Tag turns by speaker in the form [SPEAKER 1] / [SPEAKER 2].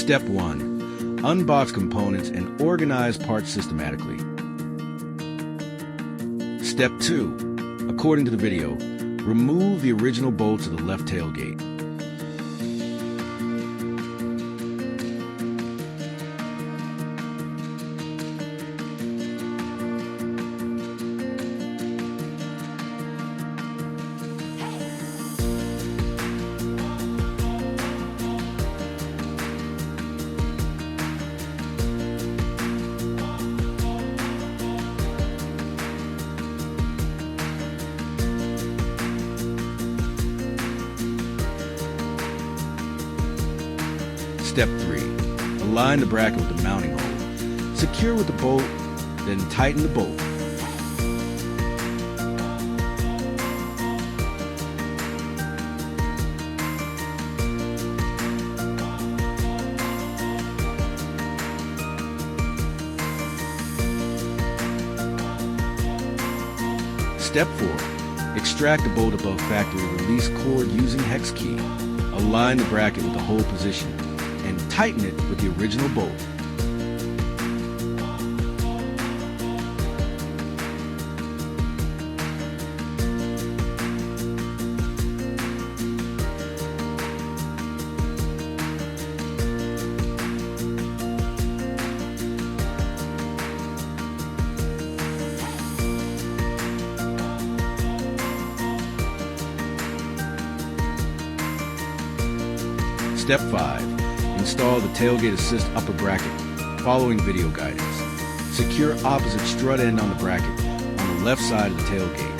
[SPEAKER 1] Step 1. Unbox components and organize parts systematically. Step 2. According to the video, remove the original bolts of the left tailgate. Step 3. Align the bracket with the mounting hole. Secure with the bolt, then tighten the bolt. Step 4. Extract the bolt above factory release cord using hex key. Align the bracket with the hole position and tighten it with the original bolt. Step 5. Install the tailgate assist upper bracket, following video guidance. Secure opposite strut end on the bracket on the left side of the tailgate.